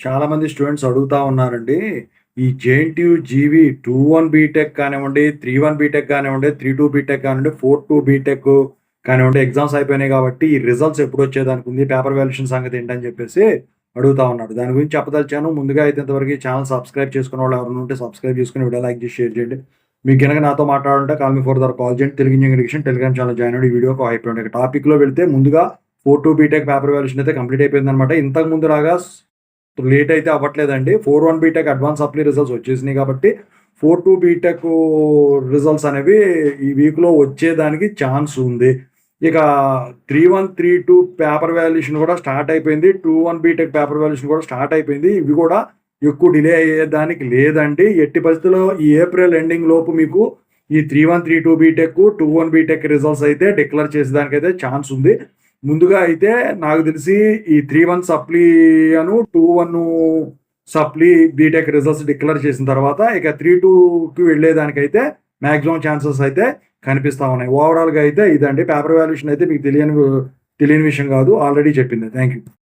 చాలా మంది స్టూడెంట్స్ అడుగుతా ఉన్నారండి. ఈ జేఎన్‌టీయూ జీవీ 2-1 బీటెక్ కానివ్వండి, 3-1 బీటెక్ కానివ్వండి, 3-2 బీటెక్ కానివ్వండి, 4-2 బీటెక్ కానివ్వండి, ఎగ్జామ్స్ అయిపోయినాయి కాబట్టి ఈ రిజల్ట్స్ ఎప్పుడొచ్చేదానికుంది, పేపర్ వాల్యుయేషన్ సంగతి ఏంటని చెప్పేసి అడుగుతా ఉన్నారు. దాని గురించి చెప్పదలిచాను. ముందుగా అయితే ఇంతవరకు ఈ ఛానెల్ సబ్స్క్రైబ్ చేసుకున్న వాళ్ళు ఎవరైనా ఉంటే సబ్స్క్రైబ్ చేసుకొని వీడియో లైక్ చేసి షేర్ చేయండి. మీకు గనక నాతో మాట్లాడాలంటే కాల్ మీ ఫర్దర్ కాల్ చేయండి. Telugu engineering education Telegram channel join అవ్వండి. ఈ వీడియోకి ఒక హైప్ ఇవ్వండి. టాపిక్‌లో వెళ్తే ముందుగా 4-2 బీటెక్ పేపర్ వాల్యుయేషన్ అయితే కంప్లీట్ అయిపోయిందనమాట. ఇంతకు ముందులాగా లేట్ అయితే అవ్వట్లేదండి. 4-1 బీటెక్ అడ్వాన్స్ సప్లీ రిజల్ట్స్ వచ్చేసినాయి కాబట్టి 4-2 బీటెక్ రిజల్ట్స్ అనేవి ఈ వీక్‌లో వచ్చేదానికి ఛాన్స్ ఉంది. ఇక 3-1, 3-2 పేపర్ వాల్యుయేషన్ కూడా స్టార్ట్ అయిపోయింది. 2-1 బీటెక్ పేపర్ వాల్యుయేషన్ కూడా స్టార్ట్ అయిపోయింది. ఇవి కూడా ఎక్కువ డిలే అయ్యేదానికి లేదండి. ఎట్టి పరిస్థితుల్లో ఈ ఏప్రిల్ ఎండింగ్ లోపు మీకు ఈ 3-1, 3-2 బీటెక్, 2-1 బీటెక్ రిజల్ట్స్ అయితే డిక్లేర్ చేసేదానికైతే ఛాన్స్ ఉంది. ముందుగా అయితే నాకు తెలిసి ఈ 3-1 supply 2-1 supply BTech results declare చేసిన తర్వాత ఇక 3-2కి వెళ్ళేదానికైతే మాక్సిమం ఛాన్సెస్ అయితే కనిపిస్తా ఉన్నాయి. ఓవరాల్‌గా అయితే ఇదండి. పేపర్ వాల్యుయేషన్ అయితే మీకు తెలియని విషయం కాదు. ఆల్రెడీ చెప్పింది. Thank you.